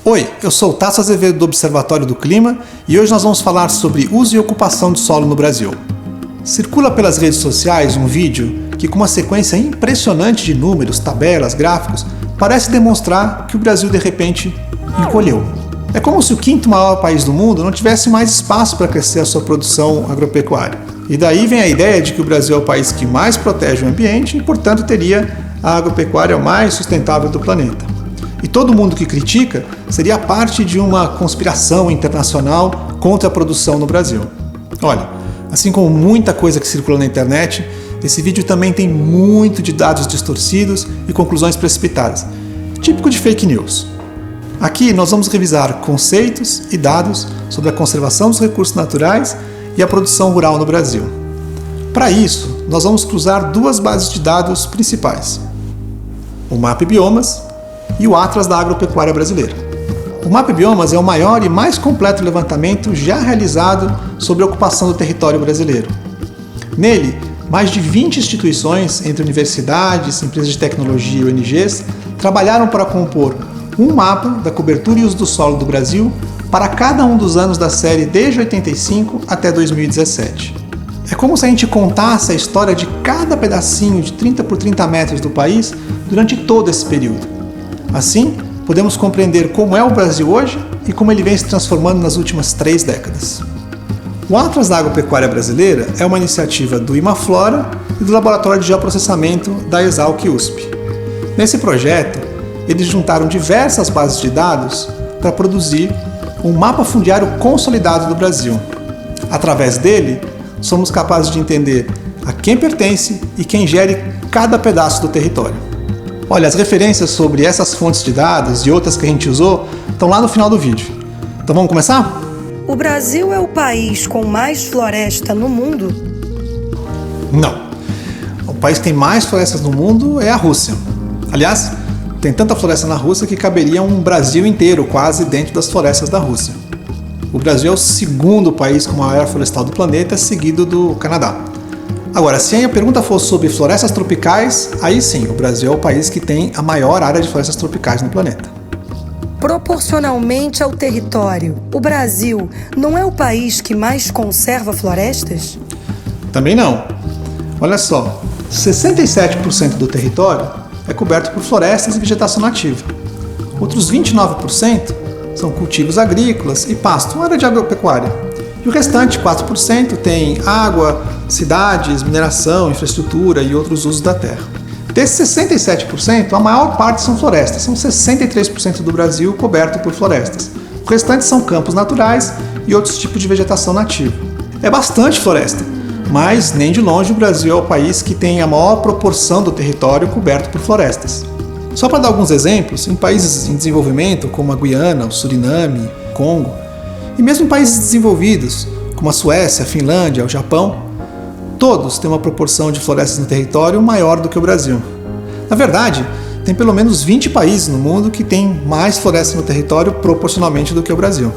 Oi, eu sou o Tasso Azevedo do Observatório do Clima e hoje nós vamos falar sobre uso e ocupação de solo no Brasil. Circula pelas redes sociais um vídeo que, com uma sequência impressionante de números, tabelas, gráficos, parece demonstrar que o Brasil de repente encolheu. É como se o quinto maior país do mundo não tivesse mais espaço para crescer a sua produção agropecuária. E daí vem a ideia de que o Brasil é o país que mais protege o ambiente e, portanto, teria a agropecuária mais sustentável do planeta. E todo mundo que critica seria parte de uma conspiração internacional contra a produção no Brasil. Olha, assim como muita coisa que circula na internet, esse vídeo também tem muito de dados distorcidos e conclusões precipitadas, típico de fake news. Aqui nós vamos revisar conceitos e dados sobre a conservação dos recursos naturais e a produção rural no Brasil. Para isso, nós vamos cruzar duas bases de dados principais: o MapBiomas e o Atlas da Agropecuária Brasileira. O MapBiomas é o maior e mais completo levantamento já realizado sobre a ocupação do território brasileiro. Nele, mais de 20 instituições, entre universidades, empresas de tecnologia e ONGs, trabalharam para compor um mapa da cobertura e uso do solo do Brasil para cada um dos anos da série desde 85 até 2017. É como se a gente contasse a história de cada pedacinho de 30 por 30 metros do país durante todo esse período. Assim, podemos compreender como é o Brasil hoje e como ele vem se transformando nas últimas 3 décadas. O Atlas da Agropecuária Brasileira é uma iniciativa do Imaflora e do Laboratório de Geoprocessamento da Exalc-USP. Nesse projeto, eles juntaram diversas bases de dados para produzir um mapa fundiário consolidado do Brasil. Através dele, somos capazes de entender a quem pertence e quem gere cada pedaço do território. Olha, as referências sobre essas fontes de dados e outras que a gente usou estão lá no final do vídeo. Então vamos começar? O Brasil é o país com mais floresta no mundo? Não. O país que tem mais florestas no mundo é a Rússia. Aliás, tem tanta floresta na Rússia que caberia um Brasil inteiro quase dentro das florestas da Rússia. O Brasil é o segundo país com maior área florestal do planeta, seguido do Canadá. Agora, se a pergunta for sobre florestas tropicais, aí sim, o Brasil é o país que tem a maior área de florestas tropicais no planeta. Proporcionalmente ao território, o Brasil não é o país que mais conserva florestas? Também não. Olha só, 67% do território é coberto por florestas e vegetação nativa. Outros 29% são cultivos agrícolas e pasto, área de agropecuária. E o restante, 4%, tem água, cidades, mineração, infraestrutura e outros usos da terra. Desses 67%, a maior parte são florestas, são 63% do Brasil coberto por florestas. O restante são campos naturais e outros tipos de vegetação nativa. É bastante floresta, mas nem de longe o Brasil é o país que tem a maior proporção do território coberto por florestas. Só para dar alguns exemplos, em países em desenvolvimento, como a Guiana, o Suriname, o Congo, e mesmo em países desenvolvidos, como a Suécia, a Finlândia, o Japão, todos têm uma proporção de florestas no território maior do que o Brasil. Na verdade, tem pelo menos 20 países no mundo que têm mais florestas no território proporcionalmente do que o Brasil.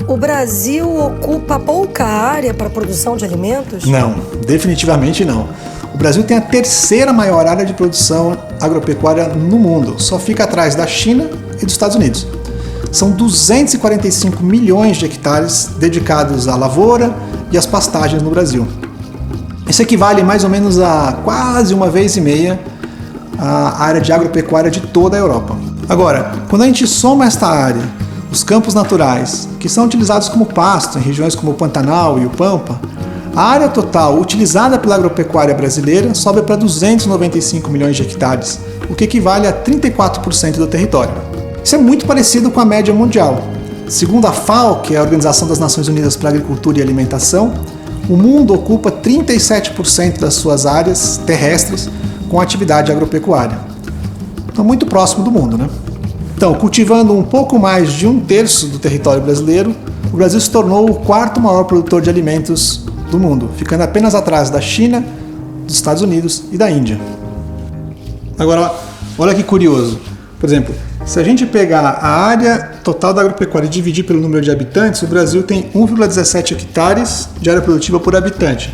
O Brasil ocupa pouca área para a produção de alimentos? Não, definitivamente não. O Brasil tem a terceira maior área de produção agropecuária no mundo, só fica atrás da China e dos Estados Unidos. São 245 milhões de hectares dedicados à lavoura e às pastagens no Brasil. Isso equivale mais ou menos a quase 1,5 vezes a área de agropecuária de toda a Europa. Agora, quando a gente soma esta área, os campos naturais, que são utilizados como pasto em regiões como o Pantanal e o Pampa, a área total utilizada pela agropecuária brasileira sobe para 295 milhões de hectares, o que equivale a 34% do território. Isso é muito parecido com a média mundial. Segundo a FAO, que é a Organização das Nações Unidas para a Agricultura e Alimentação, o mundo ocupa 37% das suas áreas terrestres com atividade agropecuária. Então, muito próximo do mundo, né? Então, cultivando um pouco mais de 1/3 do território brasileiro, o Brasil se tornou o 4º maior produtor de alimentos do mundo, ficando apenas atrás da China, dos Estados Unidos e da Índia. Agora, olha que curioso. Por exemplo, se a gente pegar a área total da agropecuária e dividir pelo número de habitantes, o Brasil tem 1,17 hectares de área produtiva por habitante.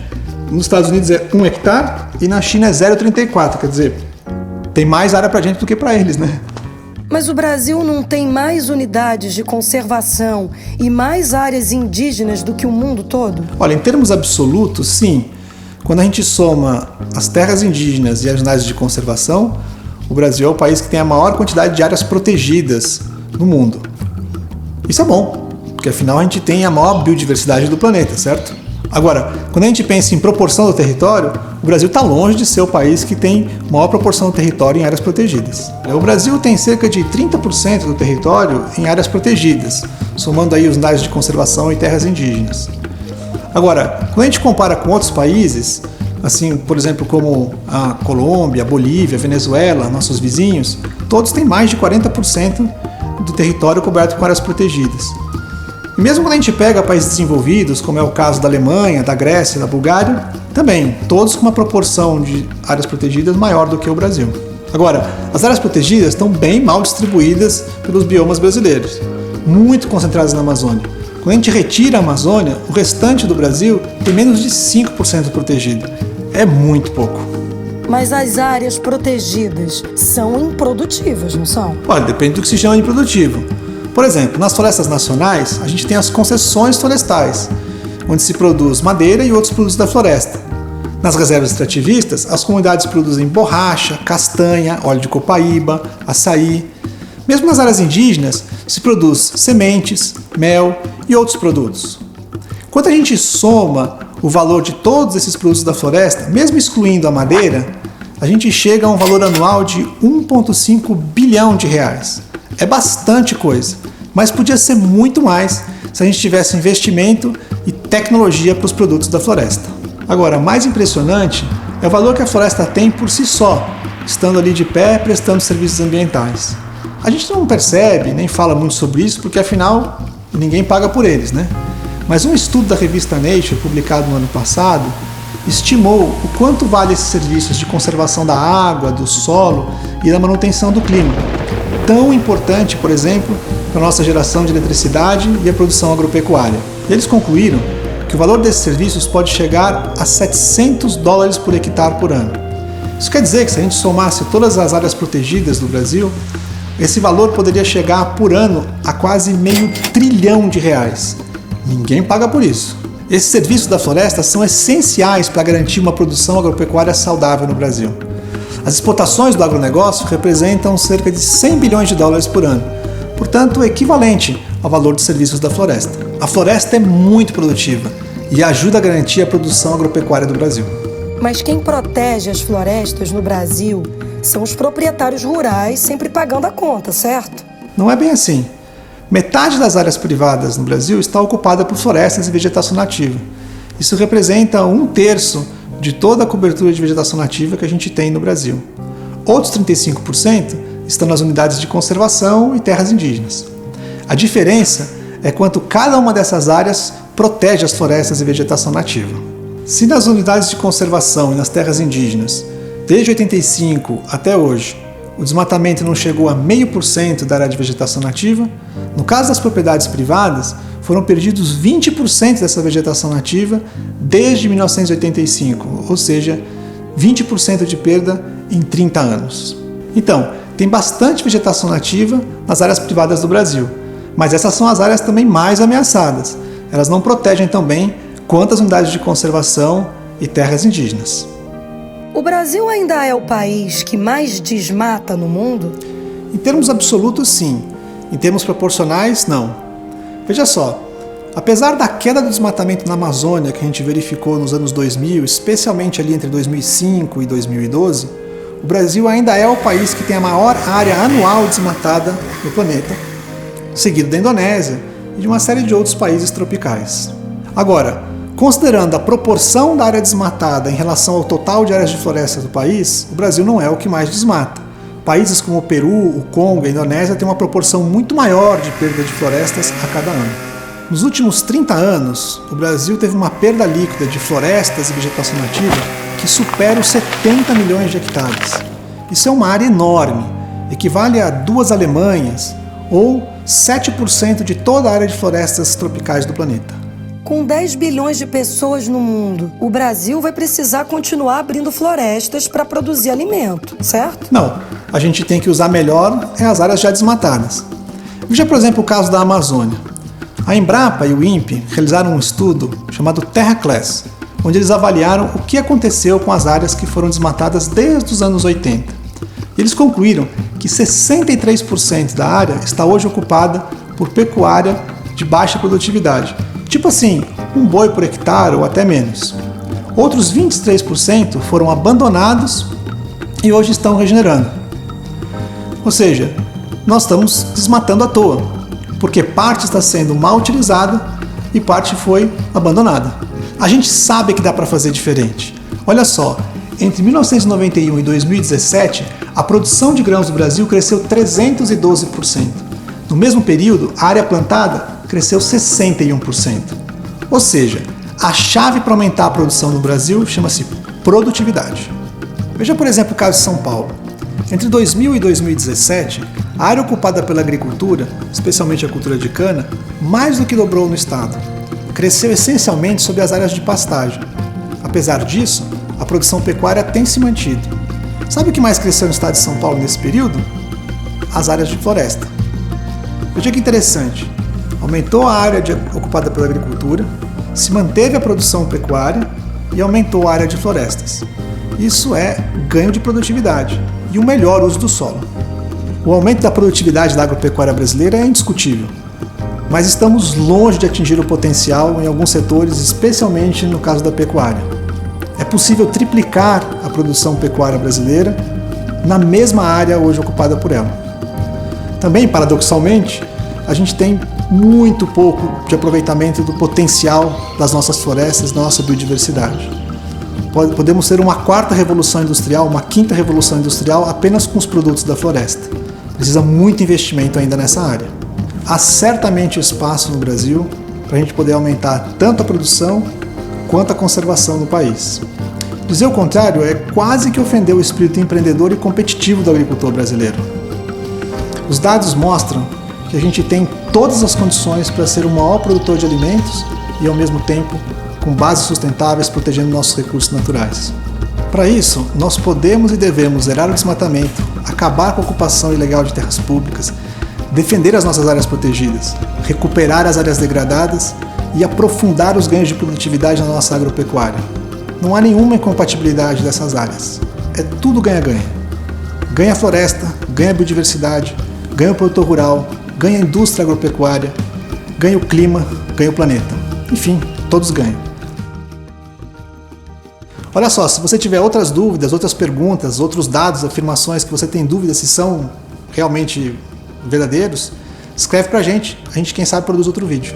Nos Estados Unidos é 1 hectare e na China é 0,34, quer dizer, tem mais área pra gente do que para eles, né? Mas o Brasil não tem mais unidades de conservação e mais áreas indígenas do que o mundo todo? Olha, em termos absolutos, sim. Quando a gente soma as terras indígenas e as unidades de conservação, o Brasil é o país que tem a maior quantidade de áreas protegidas no mundo. Isso é bom, porque afinal a gente tem a maior biodiversidade do planeta, certo? Agora, quando a gente pensa em proporção do território, o Brasil está longe de ser o país que tem maior proporção do território em áreas protegidas. O Brasil tem cerca de 30% do território em áreas protegidas, somando aí as unidades de conservação e terras indígenas. Agora, quando a gente compara com outros países, assim, por exemplo, como a Colômbia, a Bolívia, a Venezuela, nossos vizinhos, todos têm mais de 40% do território coberto com áreas protegidas. E mesmo quando a gente pega países desenvolvidos, como é o caso da Alemanha, da Grécia, da Bulgária, também, todos com uma proporção de áreas protegidas maior do que o Brasil. Agora, as áreas protegidas estão bem mal distribuídas pelos biomas brasileiros, muito concentradas na Amazônia. Quando a gente retira a Amazônia, o restante do Brasil tem menos de 5% protegido. É muito pouco. Mas as áreas protegidas são improdutivas, não são? Olha, depende do que se chama de improdutivo. Por exemplo, nas florestas nacionais, a gente tem as concessões florestais, onde se produz madeira e outros produtos da floresta. Nas reservas extrativistas, as comunidades produzem borracha, castanha, óleo de copaíba, açaí. Mesmo nas áreas indígenas, se produz sementes, mel e outros produtos. Quando a gente soma o valor de todos esses produtos da floresta, mesmo excluindo a madeira, a gente chega a um valor anual de 1,5 bilhão de reais. É bastante coisa, mas podia ser muito mais se a gente tivesse investimento e tecnologia para os produtos da floresta. Agora, mais impressionante é o valor que a floresta tem por si só, estando ali de pé, prestando serviços ambientais. A gente não percebe, nem fala muito sobre isso, porque afinal ninguém paga por eles, né? Mas um estudo da revista Nature, publicado no ano passado, estimou o quanto vale esses serviços de conservação da água, do solo e da manutenção do clima. Tão importante, por exemplo, para a nossa geração de eletricidade e a produção agropecuária. E eles concluíram que o valor desses serviços pode chegar a $700 por hectare por ano. Isso quer dizer que se a gente somasse todas as áreas protegidas do Brasil, esse valor poderia chegar por ano a quase R$500 bilhão. Ninguém paga por isso. Esses serviços da floresta são essenciais para garantir uma produção agropecuária saudável no Brasil. As exportações do agronegócio representam cerca de $100 bilhões por ano, portanto, equivalente ao valor dos serviços da floresta. A floresta é muito produtiva e ajuda a garantir a produção agropecuária do Brasil. Mas quem protege as florestas no Brasil são os proprietários rurais, sempre pagando a conta, certo? Não é bem assim. Metade das áreas privadas no Brasil está ocupada por florestas e vegetação nativa. Isso representa 1/3 de toda a cobertura de vegetação nativa que a gente tem no Brasil. Outros 35% estão nas unidades de conservação e terras indígenas. A diferença é quanto cada uma dessas áreas protege as florestas e vegetação nativa. Se nas unidades de conservação e nas terras indígenas, desde 85 até hoje, o desmatamento não chegou a 0,5% da área de vegetação nativa, no caso das propriedades privadas, foram perdidos 20% dessa vegetação nativa desde 1985, ou seja, 20% de perda em 30 anos. Então, tem bastante vegetação nativa nas áreas privadas do Brasil, mas essas são as áreas também mais ameaçadas. Elas não protegem tão bem quanto as unidades de conservação e terras indígenas. O Brasil ainda é o país que mais desmata no mundo? Em termos absolutos, sim. Em termos proporcionais, não. Veja só, apesar da queda do desmatamento na Amazônia que a gente verificou nos anos 2000, especialmente ali entre 2005 e 2012, o Brasil ainda é o país que tem a maior área anual desmatada no planeta, seguido da Indonésia e de uma série de outros países tropicais. Agora, considerando a proporção da área desmatada em relação ao total de áreas de floresta do país, o Brasil não é o que mais desmata. Países como o Peru, o Congo e a Indonésia têm uma proporção muito maior de perda de florestas a cada ano. Nos últimos 30 anos, o Brasil teve uma perda líquida de florestas e vegetação nativa que supera os 70 milhões de hectares. Isso é uma área enorme, equivale a 2 Alemanhas ou 7% de toda a área de florestas tropicais do planeta. Com 10 bilhões de pessoas no mundo, o Brasil vai precisar continuar abrindo florestas para produzir alimento, certo? Não, a gente tem que usar melhor as áreas já desmatadas. Veja, por exemplo, o caso da Amazônia. A Embrapa e o INPE realizaram um estudo chamado TerraClass, onde eles avaliaram o que aconteceu com as áreas que foram desmatadas desde os anos 80. E eles concluíram que 63% da área está hoje ocupada por pecuária de baixa produtividade. Tipo assim, um boi por hectare ou até menos. Outros 23% foram abandonados e hoje estão regenerando. Ou seja, nós estamos desmatando à toa, porque parte está sendo mal utilizada e parte foi abandonada. A gente sabe que dá para fazer diferente. Olha só, entre 1991 e 2017, a produção de grãos do Brasil cresceu 312%. No mesmo período, a área plantada cresceu 61%. Ou seja, a chave para aumentar a produção no Brasil chama-se produtividade. Veja, por exemplo, o caso de São Paulo. Entre 2000 e 2017, a área ocupada pela agricultura, especialmente a cultura de cana, mais do que dobrou no estado. Cresceu essencialmente sob as áreas de pastagem. Apesar disso, a produção pecuária tem se mantido. Sabe o que mais cresceu no estado de São Paulo nesse período? As áreas de floresta. Veja que interessante. Aumentou a área ocupada pela agricultura, se manteve a produção pecuária e aumentou a área de florestas. Isso é ganho de produtividade e um melhor uso do solo. O aumento da produtividade da agropecuária brasileira é indiscutível, mas estamos longe de atingir o potencial em alguns setores, especialmente no caso da pecuária. É possível triplicar a produção pecuária brasileira na mesma área hoje ocupada por ela. Também, paradoxalmente, a gente tem muito pouco de aproveitamento do potencial das nossas florestas, da nossa biodiversidade. Podemos ter uma quarta revolução industrial, uma quinta revolução industrial apenas com os produtos da floresta. Precisa muito investimento ainda nessa área. Há certamente espaço no Brasil para a gente poder aumentar tanto a produção quanto a conservação no país. Dizer o contrário é quase que ofender o espírito empreendedor e competitivo do agricultor brasileiro. Os dados mostram que a gente tem todas as condições para ser o maior produtor de alimentos e, ao mesmo tempo, com bases sustentáveis protegendo nossos recursos naturais. Para isso, nós podemos e devemos zerar o desmatamento, acabar com a ocupação ilegal de terras públicas, defender as nossas áreas protegidas, recuperar as áreas degradadas e aprofundar os ganhos de produtividade na nossa agropecuária. Não há nenhuma incompatibilidade dessas áreas. É tudo ganha-ganha. Ganha a floresta, ganha a biodiversidade, ganha o produtor rural, ganha a indústria agropecuária, ganha o clima, ganha o planeta. Enfim, todos ganham. Olha só, se você tiver outras dúvidas, outras perguntas, outros dados, afirmações que você tem dúvida se são realmente verdadeiros, escreve pra gente. A gente, quem sabe, produz outro vídeo.